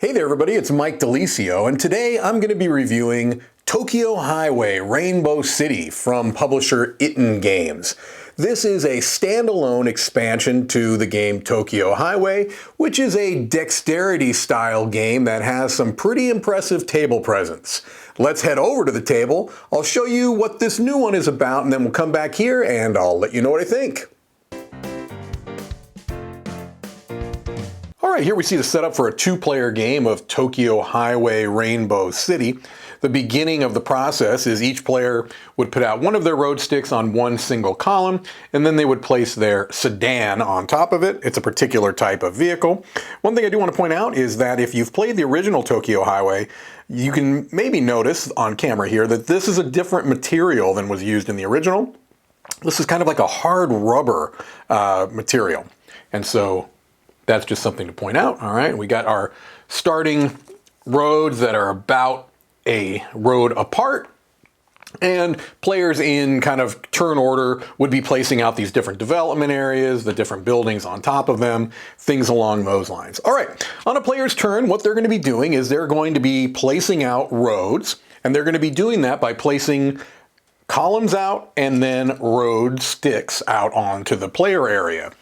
Hey there everybody, it's Mike DiLisio, and today I'm going to be reviewing Tokyo Highway Rainbow City from publisher Itten Games. This is a standalone expansion to the game Tokyo Highway, which is a dexterity-style game that has some pretty impressive table presence. Let's head over to the table, I'll show you what this new one is about, and then we'll come back here and I'll let you know what I think. Alright, here we see the setup for a two-player game of Tokyo Highway Rainbow City. The beginning of the process is each player would put out one of their road sticks on one single column, and then they would place their sedan on top of it. It's a particular type of vehicle. One thing I do want to point out is that if you've played the original Tokyo Highway, you can maybe notice on camera here that this is a different material than was used in the original. This is kind of like a hard rubber material, and so that's just something to point out. All right, we got our starting roads that are about a road apart, and players in kind of turn order would be placing out these different development areas, the different buildings on top of them, things along those lines. All right, on a player's turn, what they're going to be doing is they're going to be placing out roads, and they're going to be doing that by placing columns out and then road sticks out onto the player area.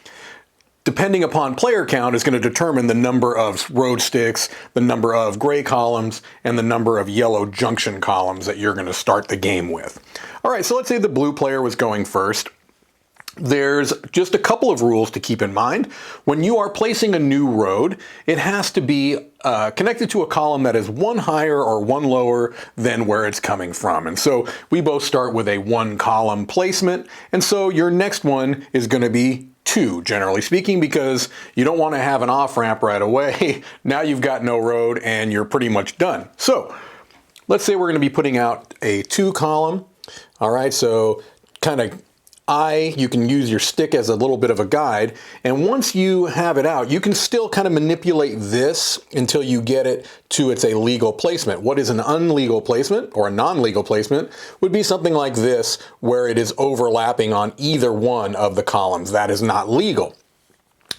Depending upon player count is going to determine the number of road sticks, the number of gray columns, and the number of yellow junction columns that you're going to start the game with. All right, so let's say the blue player was going first. There's just a couple of rules to keep in mind. When you are placing a new road, it has to be connected to a column that is one higher or one lower than where it's coming from. And so we both start with a one column placement. And so your next one is going to be 2, generally speaking, because you don't want to have an off-ramp right away. Now you've got no road and you're pretty much done. So let's say we're going to be putting out a 2 column. All right, so kind of you can use your stick as a little bit of a guide, and once you have it out, you can still kind of manipulate this until you get it to its a legal placement. What is an unlegal placement or a non-legal placement would be something like this, where it is overlapping on either one of the columns. That is not legal.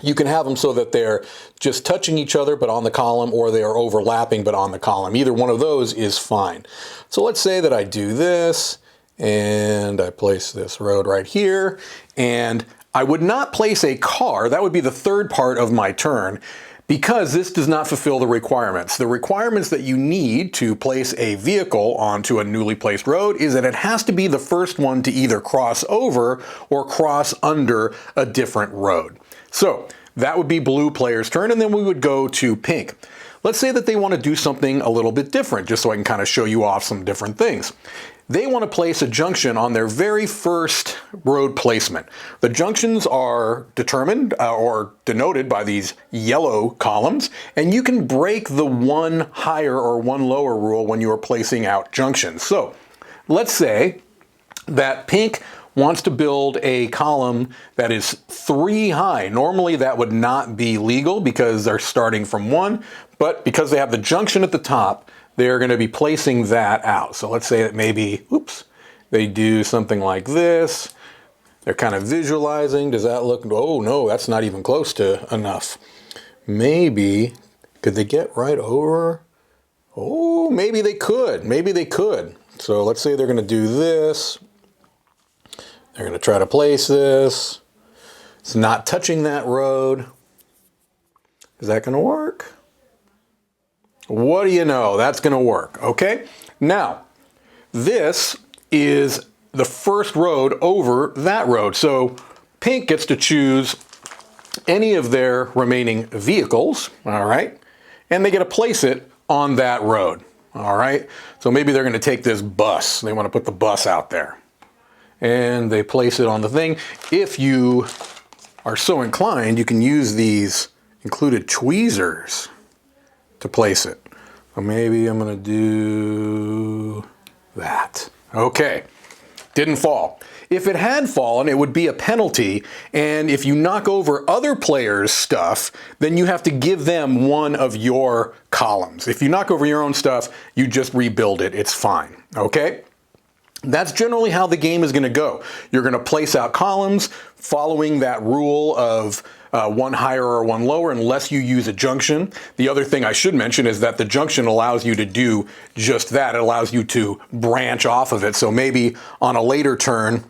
You can have them so that they're just touching each other but on the column, or they are overlapping but on the column. Either one of those is fine. So let's say that I do this, and I place this road right here, and I would not place a car. That would be the third part of my turn, because this does not fulfill the requirements. The requirements that you need to place a vehicle onto a newly placed road is that it has to be the first one to either cross over or cross under a different road. So that would be blue player's turn, and then we would go to pink. Let's say that they want to do something a little bit different, just so I can kind of show you off some different things. They want to place a junction on their very first road placement. The junctions are determined or denoted by these yellow columns, and you can break the one higher or one lower rule when you are placing out junctions. So let's say that pink wants to build a column that is 3 high. Normally that would not be legal because they're starting from 1, but because they have the junction at the top, they're going to be placing that out. So let's say that maybe, they do something like this. They're kind of visualizing. Does that look, oh no, that's not even close to enough. Maybe, could they get right over? Oh, maybe they could. Maybe they could. So let's say they're going to do this. They're going to try to place this. It's not touching that road. Is that going to work? What do you know? That's going to work, okay? Now, this is the first road over that road. So pink gets to choose any of their remaining vehicles, all right? And they get to place it on that road, all right? So maybe they're going to take this bus. They want to put the bus out there. And they place it on the thing. If you are so inclined, you can use these included tweezers to place it. So maybe I'm going to do that. Okay, didn't fall. If it had fallen, it would be a penalty, and if you knock over other players' stuff, then you have to give them one of your columns. If you knock over your own stuff, you just rebuild it. It's fine, okay? That's generally how the game is going to go. You're going to place out columns following that rule of one higher or one lower unless you use a junction. The other thing I should mention is that the junction allows you to do just that. It allows you to branch off of it. So maybe on a later turn,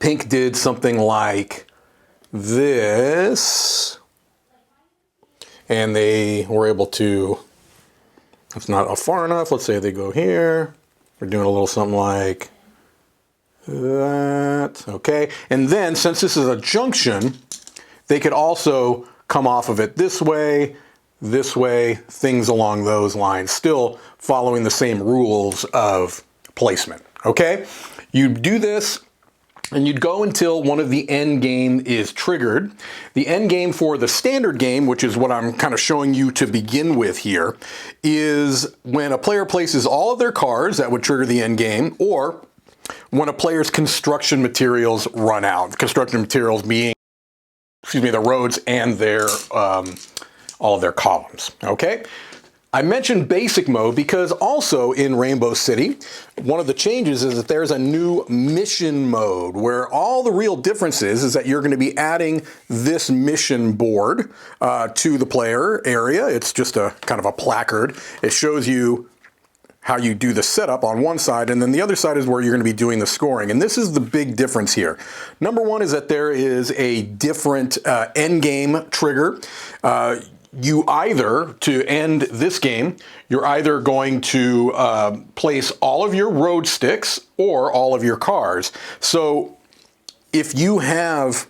pink did something like this, and they were able to, it's not far enough, let's say they go here, we're doing a little something like that, okay, and then since this is a junction, they could also come off of it this way, things along those lines, still following the same rules of placement, okay? You do this, and you'd go until one of the end game is triggered. The end game for the standard game, which is what I'm kind of showing you to begin with here, is when a player places all of their cards, that would trigger the end game, or when a player's construction materials run out. Construction materials being, the roads and their all of their columns, okay? I mentioned basic mode because also in Rainbow City, one of the changes is that there's a new mission mode where all the real difference is that you're going to be adding this mission board to the player area. It's just a kind of a placard. It shows you how you do the setup on one side, and then the other side is where you're going to be doing the scoring. And this is the big difference here. Number one is that there is a different end game trigger. You either, to end this game, you're either going to place all of your road sticks or all of your cars. So if you have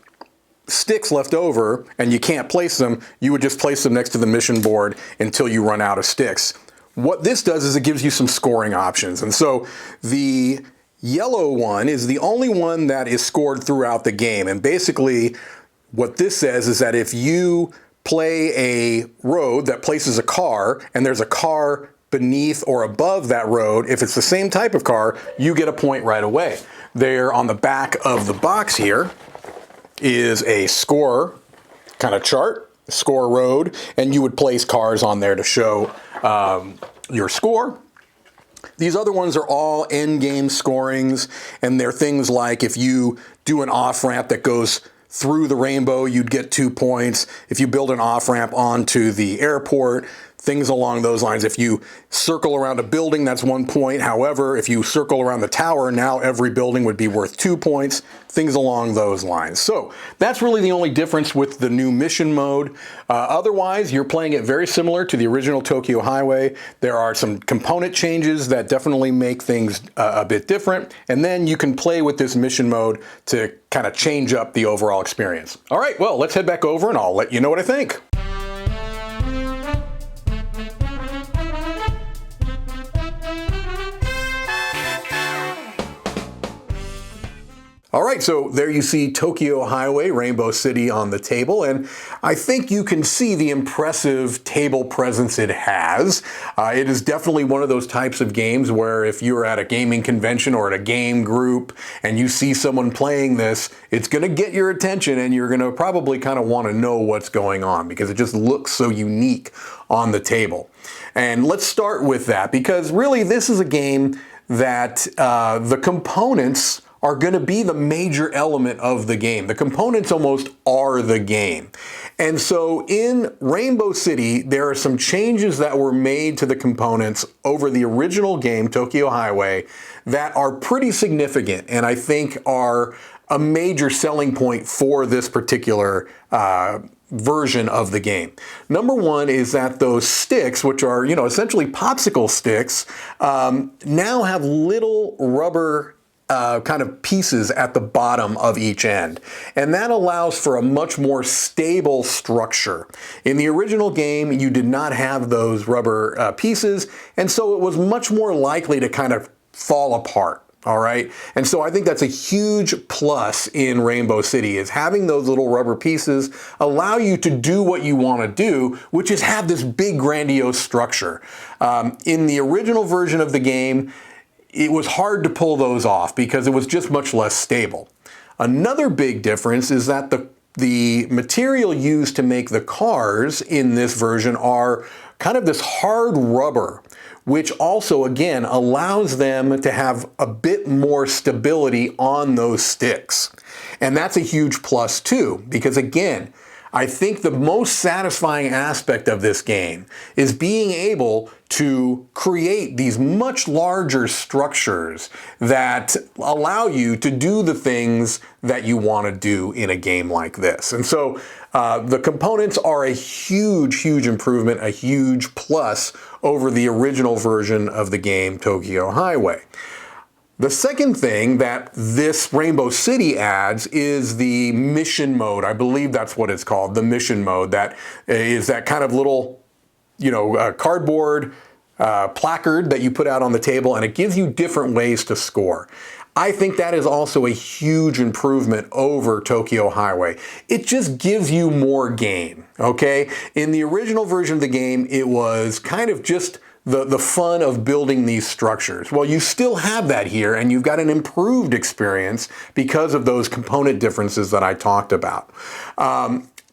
sticks left over and you can't place them, you would just place them next to the mission board until you run out of sticks. What this does is it gives you some scoring options. And so the yellow one is the only one that is scored throughout the game. And basically what this says is that if you play a road that places a car and there's a car beneath or above that road, if it's the same type of car, you get a point right away. There on the back of the box here is a score kind of chart, score road, and you would place cars on there to show your score. These other ones are all end game scorings, and they're things like if you do an off-ramp that goes through the rainbow, you'd get 2 points. If you build an off-ramp onto the airport, things along those lines. If you circle around a building, that's 1 point. However, if you circle around the tower, now every building would be worth 2 points, things along those lines. So that's really the only difference with the new mission mode. Otherwise, you're playing it very similar to the original Tokyo Highway. There are some component changes that definitely make things a bit different. And then you can play with this mission mode to kind of change up the overall experience. All right, well, let's head back over and I'll let you know what I think. All right, so there you see Tokyo Highway, Rainbow City on the table, and I think you can see the impressive table presence it has. It is definitely one of those types of games where if you're at a gaming convention or at a game group and you see someone playing this, it's going to get your attention and you're going to probably kind of want to know what's going on because it just looks so unique on the table. And let's start with that because really this is a game that the components are going to be the major element of the game. The components almost are the game. And so in Rainbow City, there are some changes that were made to the components over the original game, Tokyo Highway, that are pretty significant and I think are a major selling point for this particular version of the game. Number one is that those sticks, which are, essentially popsicle sticks, now have little rubber kind of pieces at the bottom of each end. And that allows for a much more stable structure. In the original game, you did not have those rubber pieces, and so it was much more likely to kind of fall apart. All right. And so I think that's a huge plus in Rainbow City is having those little rubber pieces allow you to do what you want to do, which is have this big grandiose structure. In the original version of the game, it was hard to pull those off because it was just much less stable. Another big difference is that the material used to make the cars in this version are kind of this hard rubber, which also, again, allows them to have a bit more stability on those sticks. And that's a huge plus too, because again, I think the most satisfying aspect of this game is being able to create these much larger structures that allow you to do the things that you want to do in a game like this. And so the components are a huge, huge improvement, a huge plus over the original version of the game, Tokyo Highway. The second thing that this Rainbow City adds is the mission mode. I believe that's what it's called, the mission mode. That is that kind of little, cardboard placard that you put out on the table, and it gives you different ways to score. I think that is also a huge improvement over Tokyo Highway. It just gives you more game, okay? In the original version of the game, it was kind of just the fun of building these structures. Well, you still have that here, and you've got an improved experience because of those component differences that I talked about.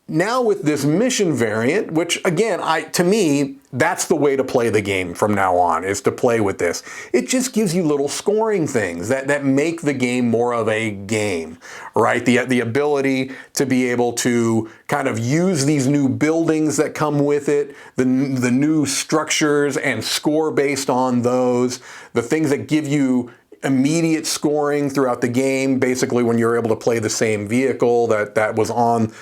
Now with this mission variant, which again, to me, that's the way to play the game from now on, is to play with this. It just gives you little scoring things that make the game more of a game, right? The ability to be able to kind of use these new buildings that come with it, the new structures, and score based on those, the things that give you immediate scoring throughout the game, basically when you're able to play the same vehicle that was on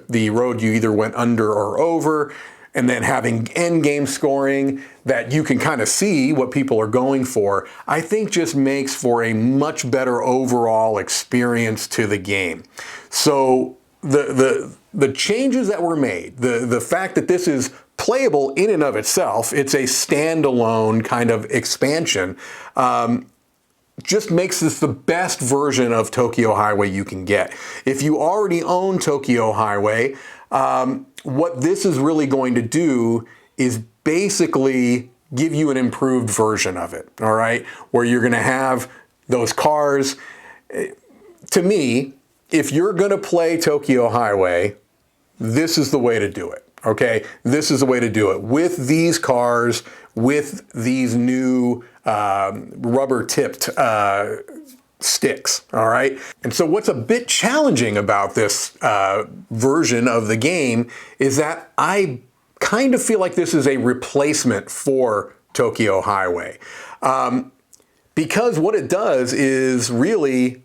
the road you either went under or over, and then having end game scoring that you can kind of see what people are going for, I think just makes for a much better overall experience to the game. So the changes that were made, the fact that this is playable in and of itself, it's a standalone kind of expansion, just makes this the best version of Tokyo Highway you can get. If you already own Tokyo Highway, what this is really going to do is basically give you an improved version of it, all right? Where you're going to have those cars. To me, if you're going to play Tokyo Highway, this is the way to do it, okay? This is the way to do it. With these cars, with these new rubber-tipped sticks, all right? And so what's a bit challenging about this version of the game is that I kind of feel like this is a replacement for Tokyo Highway. Because what it does is really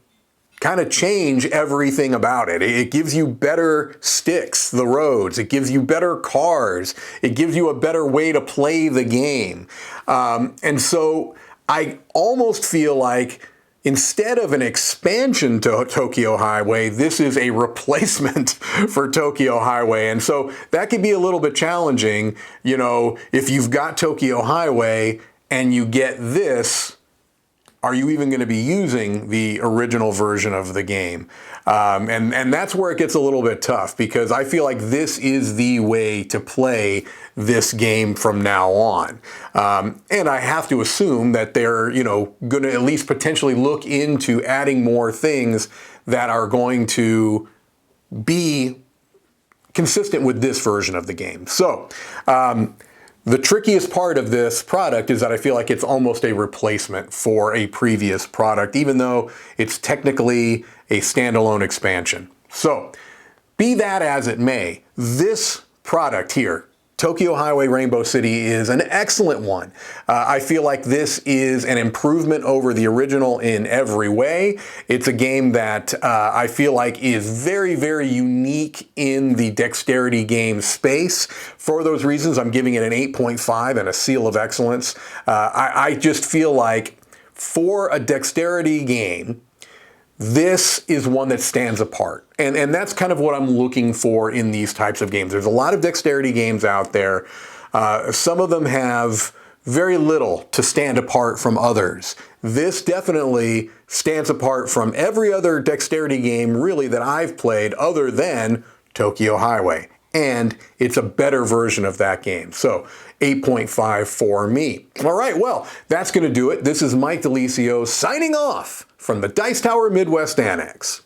kind of change everything about it. It gives you better sticks, the roads. It gives you better cars. It gives you a better way to play the game. And so I almost feel like instead of an expansion to Tokyo Highway, this is a replacement for Tokyo Highway. And so that can be a little bit challenging, if you've got Tokyo Highway and you get this, are you even going to be using the original version of the game? And that's where it gets a little bit tough, because I feel like this is the way to play this game from now on. And I have to assume that they're, going to at least potentially look into adding more things that are going to be consistent with this version of the game. So, the trickiest part of this product is that I feel like it's almost a replacement for a previous product, even though it's technically a standalone expansion. So, be that as it may, this product here, Tokyo Highway Rainbow City, is an excellent one. I feel like this is an improvement over the original in every way. It's a game that I feel like is very, very unique in the dexterity game space. For those reasons, I'm giving it an 8.5 and a seal of excellence. I just feel like for a dexterity game, this is one that stands apart. And that's kind of what I'm looking for in these types of games. There's a lot of dexterity games out there. Some of them have very little to stand apart from others. This definitely stands apart from every other dexterity game really that I've played other than Tokyo Highway. And it's a better version of that game. So 8.5 for me. All right, well, that's going to do it. This is Mike DiLisio signing off from the Dice Tower Midwest Annex.